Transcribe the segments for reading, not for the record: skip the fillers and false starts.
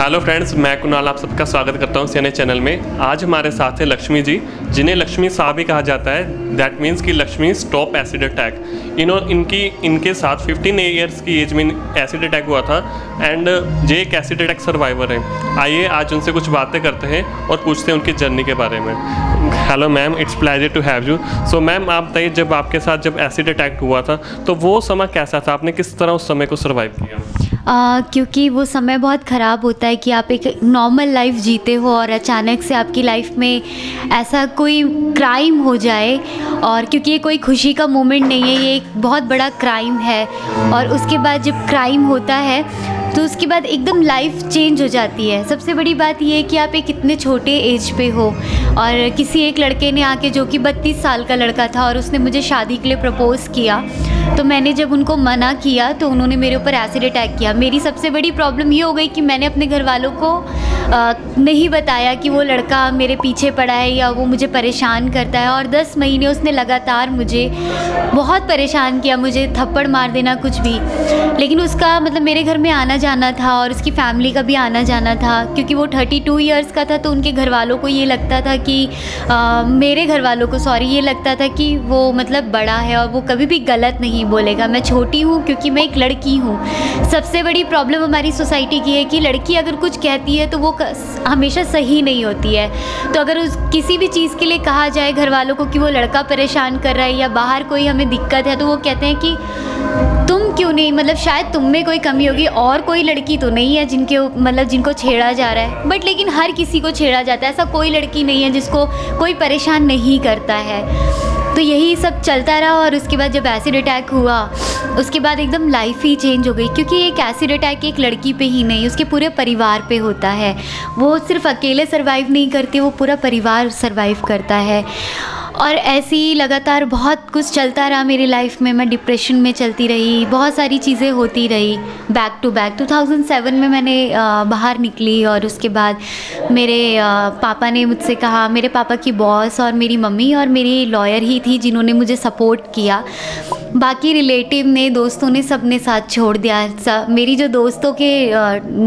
Hello friends, मैं कुणाल आप सबका स्वागत करता हूं सीएनए चैनल में। आज हमारे साथ है लक्ष्मी जी, जिन्हें लक्ष्मी साहब भी कहा जाता है। दैट मीन्स कि लक्ष्मी स्टॉप एसिड अटैक। इनके साथ 15 ईयर्स की एज में एसिड अटैक हुआ था एंड ये एक एसिड अटैक सर्वाइवर हैं। आइए आज उनसे कुछ बातें करते हैं और पूछते हैं उनकी जर्नी के बारे में। Hello ma'am, it's pleasure to have you. So ma'am, आप बताइए, जब आपके साथ जब एसिड अटैक हुआ था तो वो समय कैसा था? आपने किस तरह उस समय को सर्वाइव किया? क्योंकि वो समय बहुत ख़राब होता है कि आप एक नॉर्मल लाइफ जीते हो और अचानक से आपकी लाइफ में ऐसा कोई क्राइम हो जाए, और क्योंकि ये कोई खुशी का मोमेंट नहीं है, ये एक बहुत बड़ा क्राइम है। और उसके बाद जब क्राइम होता है तो उसके बाद एकदम लाइफ चेंज हो जाती है। सबसे बड़ी बात ये है कि आप एक इतने छोटे एज पे हो, और किसी एक लड़के ने आके, जो कि 32 साल का लड़का था, और उसने मुझे शादी के लिए प्रपोज़ किया। तो मैंने जब उनको मना किया तो उन्होंने मेरे ऊपर एसिड अटैक किया। मेरी सबसे बड़ी प्रॉब्लम ये हो गई कि मैंने अपने घर वालों को नहीं बताया कि वो लड़का मेरे पीछे पड़ा है या वो मुझे परेशान करता है। और 10 महीने उसने लगातार मुझे बहुत परेशान किया, मुझे थप्पड़ मार देना कुछ भी। लेकिन उसका मतलब मेरे घर में आना जाना था और उसकी फैमिली का भी आना जाना था, क्योंकि वो 32 ईयर्स का था। तो उनके घर वालों को ये लगता था कि मेरे घर वालों को ये लगता था कि वो मतलब बड़ा है और वो कभी भी गलत नहीं बोलेगा। मैं छोटी हूँ क्योंकि मैं एक लड़की हूँ। सबसे बड़ी प्रॉब्लम हमारी सोसाइटी की है कि लड़की अगर कुछ कहती है तो वो हमेशा सही नहीं होती है। तो अगर किसी भी चीज़ के लिए कहा जाए घर वालों को कि वो लड़का परेशान कर रहा है या बाहर कोई हमें दिक्कत है, तो वो कहते हैं कि तुम क्यों नहीं, मतलब शायद तुम में कोई कमी होगी, और कोई लड़की तो नहीं है जिनको छेड़ा जा रहा है। बट लेकिन हर किसी को छेड़ा जाता है, ऐसा कोई लड़की नहीं है जिसको कोई परेशान नहीं करता है। तो यही सब चलता रहा। और उसके बाद जब एसिड अटैक हुआ, उसके बाद एकदम लाइफ ही चेंज हो गई, क्योंकि एक एसिड अटैक एक लड़की पे ही नहीं, उसके पूरे परिवार पे होता है। वो सिर्फ अकेले सर्वाइव नहीं करती, वो पूरा परिवार सर्वाइव करता है। और ऐसे ही लगातार बहुत कुछ चलता रहा मेरी लाइफ में। मैं डिप्रेशन में चलती रही, बहुत सारी चीज़ें होती रही बैक टू बैक। 2007 में मैंने बाहर निकली, और उसके बाद मेरे पापा ने मुझसे कहा, मेरे पापा की बॉस और मेरी मम्मी और मेरी लॉयर ही थी जिन्होंने मुझे सपोर्ट किया। बाकी रिलेटिव ने, दोस्तों ने, सब ने साथ छोड़ दिया। मेरी जो दोस्तों के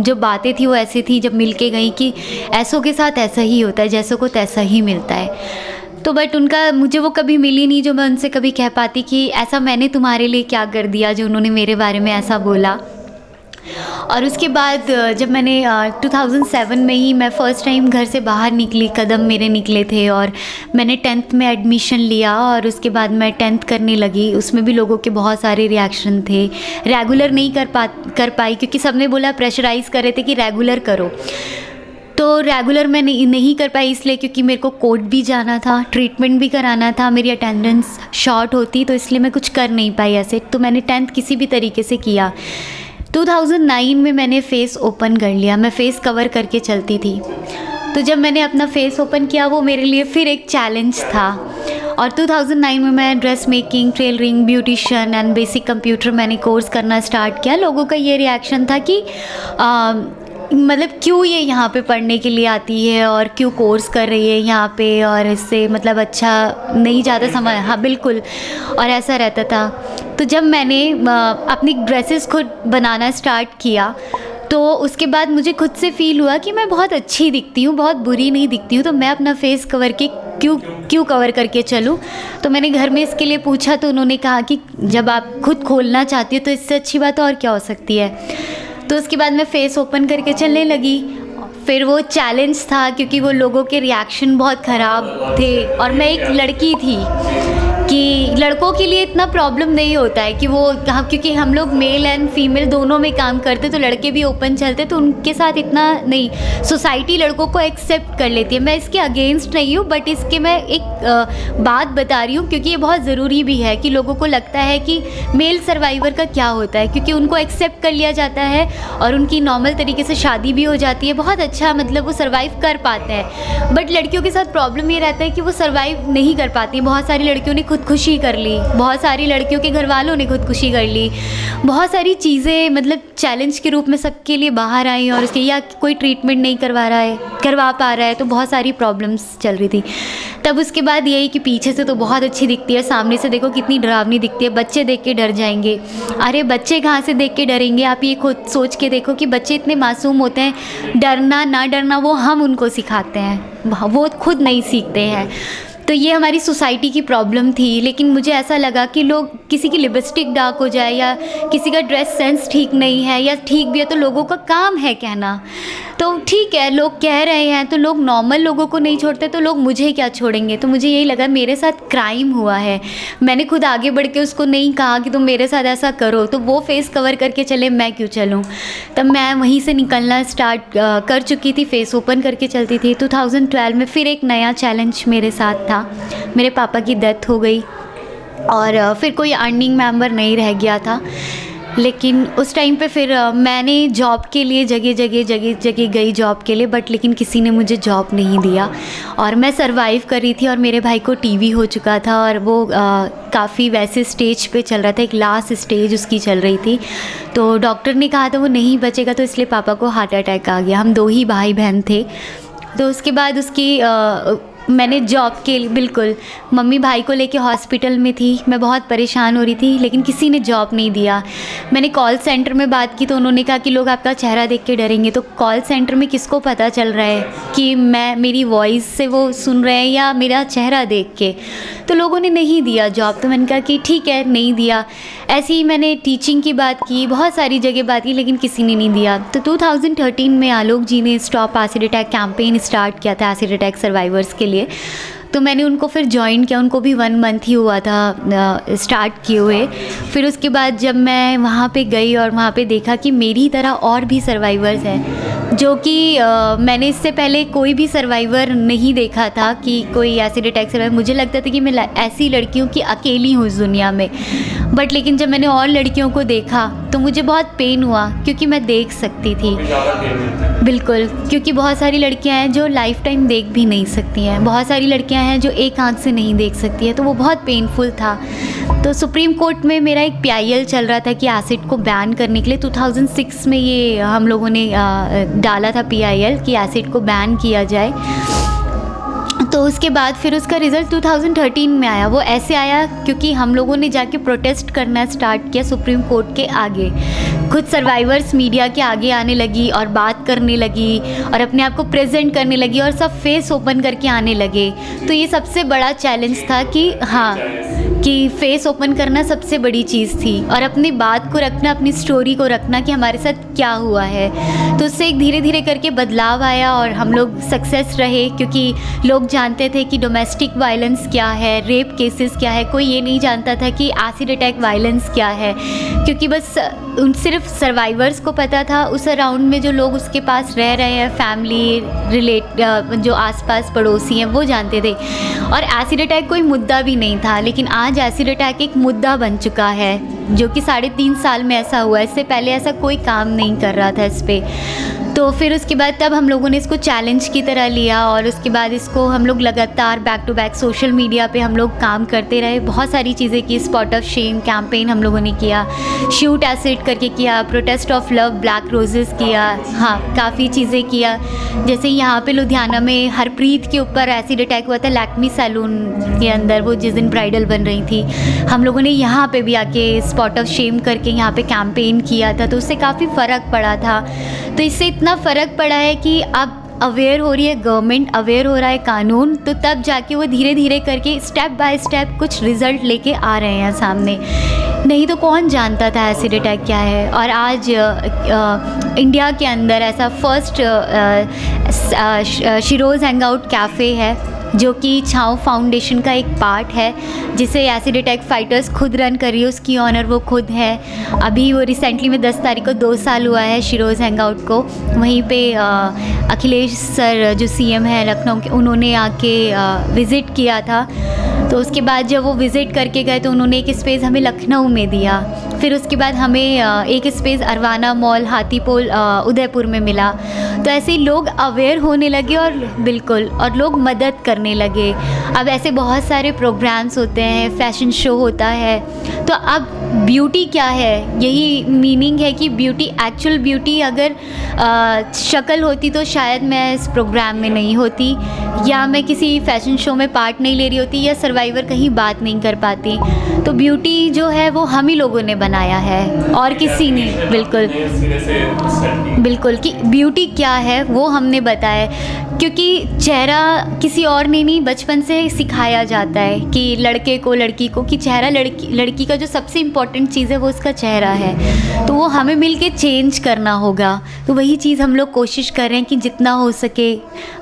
जो बातें थी वो ऐसी थी, जब मिल के गई, कि ऐसों के साथ ऐसा ही होता है, जैसों को तैसा ही मिलता है। तो बट मुझे वो कभी मिली नहीं जो मैं उनसे कभी कह पाती कि ऐसा मैंने तुम्हारे लिए क्या कर दिया जो उन्होंने मेरे बारे में ऐसा बोला। और उसके बाद जब मैंने 2007 में ही मैं फ़र्स्ट टाइम घर से बाहर निकली, कदम मेरे निकले थे, और मैंने 10th में एडमिशन लिया। और उसके बाद मैं 10th करने लगी। उसमें भी लोगों के बहुत सारे रिएक्शन थे। रेगुलर नहीं कर पाई क्योंकि सबने बोला, प्रेशराइज़ कर रहे थे कि रेगुलर करो। तो रेगुलर मैं नहीं कर पाई, इसलिए क्योंकि मेरे को कोर्ट भी जाना था, ट्रीटमेंट भी कराना था, मेरी अटेंडेंस शॉर्ट होती, तो इसलिए मैं कुछ कर नहीं पाई ऐसे। तो मैंने 10th किसी भी तरीके से किया। 2009 में मैंने फेस ओपन कर लिया। मैं फेस कवर करके चलती थी। तो जब मैंने अपना फेस ओपन किया, वो मेरे लिए फिर एक चैलेंज था। और 2009 में मैं dress making, tailoring, beautician and basic computer मैंने कोर्स करना स्टार्ट किया। लोगों का ये रिएक्शन था कि मतलब क्यों ये यहाँ पे पढ़ने के लिए आती है और क्यों कोर्स कर रही है यहाँ पे, और इससे मतलब अच्छा नहीं ज़्यादा समझ। हाँ बिल्कुल, और ऐसा रहता था। तो जब मैंने अपनी ड्रेसेस खुद बनाना स्टार्ट किया, तो उसके बाद मुझे खुद से फ़ील हुआ कि मैं बहुत अच्छी दिखती हूँ, बहुत बुरी नहीं दिखती हूँ। तो मैं अपना फेस कवर के क्यों कवर करके चलूँ। तो मैंने घर में इसके लिए पूछा, तो उन्होंने कहा कि जब आप खुद खोलना चाहती हो तो इससे अच्छी बात और क्या हो सकती है। तो उसके बाद मैं फ़ेस ओपन करके चलने लगी। फिर वो चैलेंज था क्योंकि वो लोगों के रिएक्शन बहुत ख़राब थे, और मैं एक लड़की थी कि लड़कों के लिए इतना प्रॉब्लम नहीं होता है कि वो, क्योंकि हम लोग मेल एंड फीमेल दोनों में काम करते, तो लड़के भी ओपन चलते, तो उनके साथ इतना नहीं, सोसाइटी लड़कों को एक्सेप्ट कर लेती है। मैं इसके अगेंस्ट नहीं हूँ, बट इसके मैं एक बात बता रही हूँ क्योंकि ये बहुत ज़रूरी भी है कि लोगों को लगता है कि मेल सर्वाइवर का क्या होता है, क्योंकि उनको एक्सेप्ट कर लिया जाता है और उनकी नॉर्मल तरीके से शादी भी हो जाती है, बहुत अच्छा, मतलब वो सर्वाइव कर पाते हैं। बट लड़कियों के साथ प्रॉब्लम ये रहता है कि वो सर्वाइव नहीं कर पाती। बहुत सारी लड़कियों ने खुद खुदकुशी कर ली, बहुत सारी लड़कियों के घर वालों ने खुदकुशी कर ली, बहुत सारी चीज़ें मतलब चैलेंज के रूप में सबके लिए बाहर आई, और उसके या कोई ट्रीटमेंट नहीं करवा पा रहा है, तो बहुत सारी प्रॉब्लम्स चल रही थी। तब उसके बाद यही कि पीछे से तो बहुत अच्छी दिखती है, सामने से देखो कितनी डरावनी दिखती है, बच्चे देख के डर जाएंगे। अरे बच्चे कहाँ से देख के डरेंगे, आप ये खुद सोच के देखो कि बच्चे इतने मासूम होते हैं, डरना ना डरना वो हम उनको सिखाते हैं, वो खुद नहीं सीखते हैं। तो ये हमारी सोसाइटी की प्रॉब्लम थी। लेकिन मुझे ऐसा लगा कि लोग, किसी की लिपस्टिक डार्क हो जाए या किसी का ड्रेस सेंस ठीक नहीं है या ठीक भी है, तो लोगों का काम है कहना। तो ठीक है, लोग कह रहे हैं, तो लोग नॉर्मल लोगों को नहीं छोड़ते, तो लोग मुझे क्या छोड़ेंगे। तो मुझे यही लगा मेरे साथ क्राइम हुआ है, मैंने खुद आगे बढ़ के उसको नहीं कहा कि तुम मेरे साथ ऐसा करो, तो वो फेस कवर करके चले, मैं क्यों चलूँ। तब मैं वहीं से निकलना स्टार्ट कर चुकी थी, फेस ओपन करके चलती थी। 2012 में फिर एक नया चैलेंज मेरे साथ था, मेरे पापा की डेथ हो गई और फिर कोई अर्निंग मेंबर नहीं रह गया था। लेकिन उस टाइम पे फिर मैंने जॉब के लिए जगह गई जॉब के लिए, बट लेकिन किसी ने मुझे जॉब नहीं दिया और मैं सरवाइव कर रही थी। और मेरे भाई को टीवी हो चुका था और वो काफ़ी वैसे स्टेज पे चल रहा था, एक लास्ट स्टेज उसकी चल रही थी। तो डॉक्टर ने कहा था वो नहीं बचेगा, तो इसलिए पापा को हार्ट अटैक आ गया। हम 2 ही भाई बहन थे। तो उसके बाद उसकी मैंने जॉब के लिए, बिल्कुल मम्मी भाई को लेके हॉस्पिटल में थी, मैं बहुत परेशान हो रही थी, लेकिन किसी ने जॉब नहीं दिया। मैंने कॉल सेंटर में बात की तो उन्होंने कहा कि लोग आपका चेहरा देख के डरेंगे। तो कॉल सेंटर में किसको पता चल रहा है कि मेरी वॉइस से वो सुन रहे हैं या मेरा चेहरा देख के। तो लोगों ने नहीं दिया जॉब। तो मैंने कहा कि ठीक है, नहीं दिया। ऐसे ही मैंने टीचिंग की बात की, बहुत सारी जगह बात की, लेकिन किसी ने नहीं दिया। तो 2013 में आलोक जी ने stop acid attack campaign start किया था एसिड अटैक सर्वाइवर्स के लिए। तो मैंने उनको फिर ज्वाइन किया, उनको भी 1 मंथ ही हुआ था स्टार्ट किए हुए। फिर उसके बाद जब मैं वहाँ पे गई और वहाँ पे देखा कि मेरी तरह और भी सर्वाइवर्स हैं, जो कि मैंने इससे पहले कोई भी सर्वाइवर नहीं देखा था कि कोई एसिड अटैक सर्वाइवर। मुझे लगता था कि मैं ऐसी लड़कियों की अकेली हूँ इस दुनिया में, बट लेकिन जब मैंने और लड़कियों को देखा तो मुझे बहुत पेन हुआ, क्योंकि मैं देख सकती थी, बिल्कुल, क्योंकि बहुत सारी लड़कियां हैं जो लाइफ टाइम देख भी नहीं सकती हैं, बहुत सारी लड़कियां हैं जो एक आंख से नहीं देख सकती है। तो वो बहुत पेनफुल था। तो सुप्रीम कोर्ट में मेरा एक PIL चल रहा था कि एसिड को बैन करने के लिए। 2006 में ये हम लोगों ने डाला था PIL कि एसिड को बैन किया जाए। तो उसके बाद फिर उसका रिज़ल्ट 2013 में आया। वो ऐसे आया क्योंकि हम लोगों ने जाके प्रोटेस्ट करना स्टार्ट किया सुप्रीम कोर्ट के आगे। खुद सर्वाइवर्स मीडिया के आगे आने लगी और बात करने लगी और अपने आप को प्रेजेंट करने लगी और सब फेस ओपन करके आने लगे। तो ये सबसे बड़ा चैलेंज था कि हाँ, कि फेस ओपन करना सबसे बड़ी चीज़ थी और अपनी बात को रखना, अपनी स्टोरी को रखना कि हमारे साथ क्या हुआ है। तो उससे एक धीरे धीरे करके बदलाव आया और हम लोग सक्सेस रहे, क्योंकि लोग जानते थे कि डोमेस्टिक वायलेंस क्या है, रेप केसेस क्या है। कोई ये नहीं जानता था कि एसिड अटैक वायलेंस क्या है, क्योंकि बस उन सिर्फ सर्वाइवर्स को पता था। उस अराउंड में जो लोग उसके पास रह रहे हैं, फैमिली जो आसपास पड़ोसी हैं, वो जानते थे। और एसिड अटैक कोई मुद्दा भी नहीं था, लेकिन आज एसिड अटैक एक मुद्दा बन चुका है, जो कि 3.5 साल में ऐसा हुआ है। इससे पहले ऐसा कोई काम नहीं कर रहा था इस पर। तो फिर उसके बाद तब हम लोगों ने इसको चैलेंज की तरह लिया और उसके बाद इसको हम लोग लगातार back to back social media पे हम लोग काम करते रहे। बहुत सारी चीज़ें की, स्पॉट ऑफ शेम कैंपेन हम लोगों ने किया, शूट एसिड करके किया, protest of love, black roses किया, हाँ काफ़ी चीज़ें किया। जैसे यहाँ पे लुधियाना में हरप्रीत के ऊपर एसिड अटैक हुआ था लैक्मी सैलून के अंदर, वो जिस दिन ब्राइडल बन रही थी। हम लोगों ने यहाँ पे भी आके स्पॉट ऑफ शेम करके यहाँ पे कैंपेन किया था, तो उससे काफ़ी फ़र्क पड़ा था। तो इससे इतना फ़र्क पड़ा है कि अब अवेयर हो रही है गवर्नमेंट, अवेयर हो रहा है कानून, तो तब जाके वो धीरे धीरे करके स्टेप बाय स्टेप कुछ रिज़ल्ट लेके आ रहे हैं सामने। नहीं तो कौन जानता था एसिड अटैक क्या है। और आज इंडिया के अंदर ऐसा फर्स्ट शिरोज़ हैंगआउट कैफ़े है, जो कि छाँव फाउंडेशन का एक पार्ट है, जिसे एसिड अटैक फाइटर्स खुद रन कर रही है, उसकी ऑनर वो खुद है। अभी वो रिसेंटली में 10 तारीख को 2 साल हुआ है शिरोज़ हैंगआउट को। वहीं पे अखिलेश सर जो CM है लखनऊ के, उन्होंने आके विज़िट किया था। तो उसके बाद जब वो विज़िट करके गए तो उन्होंने एक स्पेस हमें लखनऊ में दिया। फिर उसके बाद हमें एक space arowana mall Hathipol Udaipur में मिला। तो ऐसे ही लोग अवेयर होने लगे और बिल्कुल, और लोग मदद करने लगे। अब ऐसे बहुत सारे प्रोग्राम्स होते हैं, फैशन शो होता है। तो अब ब्यूटी क्या है, यही मीनिंग है कि ब्यूटी, एक्चुअल ब्यूटी अगर शक्ल होती तो शायद मैं इस प्रोग्राम में नहीं होती, या मैं किसी फैशन शो में पार्ट नहीं ले रही होती, या सर्वाइवर कहीं बात नहीं कर पाती। तो ब्यूटी जो है वो हम ही लोगों ने बनाया है और किसी ने, बिल्कुल बिल्कुल, कि ब्यूटी क्या है वो हमने बताया। क्योंकि चेहरा किसी और ने नहीं, बचपन से सिखाया जाता है कि लड़के को लड़की को, कि चेहरा लड़की का जो सबसे इम्पॉर्टेंट चीज़ है वो उसका चेहरा है। तो वो हमें मिलके चेंज करना होगा। तो वही चीज़ हम लोग कोशिश कर रहे हैं कि जितना हो सके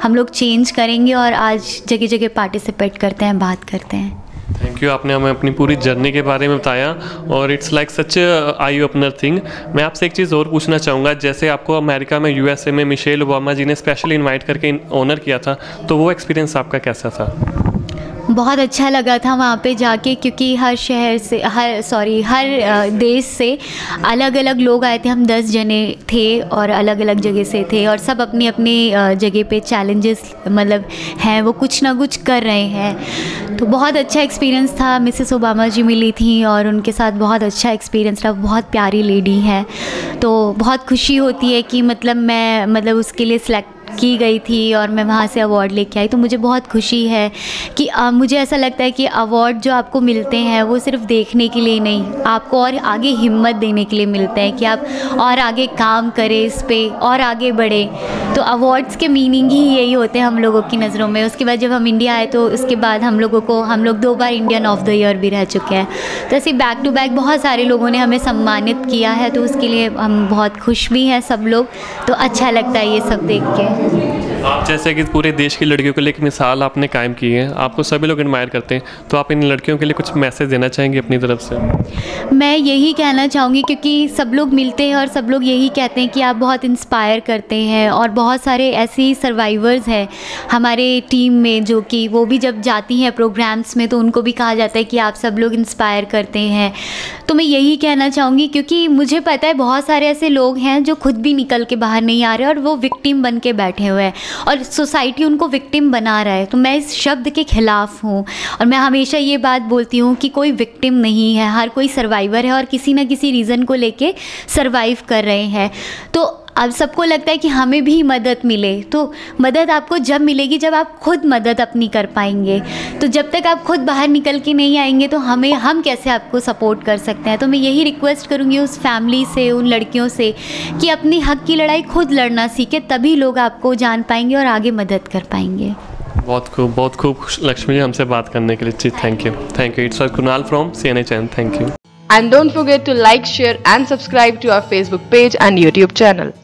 हम लोग चेंज करेंगे, और आज जगह जगह पार्टिसिपेट करते हैं, बात करते हैं। थैंक यू, आपने हमें अपनी पूरी जर्नी के बारे में बताया और it's like such eye opener thing. मैं आपसे एक चीज़ और पूछना चाहूँगा, जैसे आपको अमेरिका में यूएसए में मिशेल ओबामा जी ने स्पेशली इनवाइट करके ऑनर किया था, तो वो एक्सपीरियंस आपका कैसा था? बहुत अच्छा लगा था वहाँ पे जाके, क्योंकि हर शहर से हर देश से अलग अलग लोग आए थे। हम 10 जने थे और अलग अलग जगह से थे, और सब अपनी अपनी जगह पे चैलेंजेस मतलब हैं, वो कुछ ना कुछ कर रहे हैं। तो बहुत अच्छा एक्सपीरियंस था। मिसेस ओबामा जी मिली थी और उनके साथ बहुत अच्छा एक्सपीरियंस रहा। बहुत प्यारी लेडी हैं, तो बहुत खुशी होती है कि मैं उसके लिए सिलेक्ट की गई थी और मैं वहाँ से अवार्ड लेके आई। तो मुझे बहुत खुशी है कि मुझे ऐसा लगता है कि अवार्ड जो आपको मिलते हैं वो सिर्फ देखने के लिए नहीं, आपको और आगे हिम्मत देने के लिए मिलते हैं कि आप और आगे काम करें इस पे और आगे बढ़े। तो अवार्ड्स के मीनिंग ही यही होते हैं हम लोगों की नज़रों में। उसके बाद जब हम इंडिया आए तो उसके बाद हम लोग 2 बार इंडियन ऑफ द ईयर भी रह चुके हैं। तो ऐसे बैक टू बैक बहुत सारे लोगों ने हमें सम्मानित किया है, तो उसके लिए हम बहुत खुश भी हैं सब लोग। तो अच्छा लगता है ये सब देख के। आप जैसे कि पूरे देश की लड़कियों के लिए एक मिसाल आपने कायम की है, आपको सभी लोग एडमायर करते हैं, तो आप इन लड़कियों के लिए कुछ मैसेज देना चाहेंगे अपनी तरफ से? मैं यही कहना चाहूँगी, क्योंकि सब लोग मिलते हैं और सब लोग यही कहते हैं कि आप बहुत इंस्पायर करते हैं, और बहुत सारे ऐसे सर्वाइवर्स हैं हमारे टीम में जो कि वो भी जब जाती हैं प्रोग्राम्स में तो उनको भी कहा जाता है कि आप सब लोग इंस्पायर करते हैं। तो मैं यही कहना चाहूँगी, क्योंकि मुझे पता है बहुत सारे ऐसे लोग हैं जो खुद भी निकल के बाहर नहीं आ रहे और वो विक्टिम बन के बैठे हुए हैं और सोसाइटी उनको विक्टिम बना रहा है। तो मैं इस शब्द के ख़िलाफ़ हूँ, और मैं हमेशा ये बात बोलती हूँ कि कोई विक्टिम नहीं है, हर कोई सर्वाइवर है और किसी ना किसी रीज़न को लेके सर्वाइव कर रहे हैं। तो अब सबको लगता है कि हमें भी मदद मिले, तो मदद आपको जब मिलेगी जब आप खुद मदद अपनी कर पाएंगे। तो जब तक आप खुद बाहर निकल के नहीं आएंगे तो हम कैसे आपको सपोर्ट कर सकते हैं। तो मैं यही रिक्वेस्ट करूँगी उस फैमिली से, उन लड़कियों से, कि अपनी हक की लड़ाई खुद लड़ना सीखे, तभी लोग आपको जान पाएंगे और आगे मदद कर पाएंगे। बहुत खूब लक्ष्मी जी, हमसे बात करने के लिए जी thank you. It's Kunal from CNA channel. Thank you. And don't forget to like, share and subscribe to our Facebook page and YouTube channel.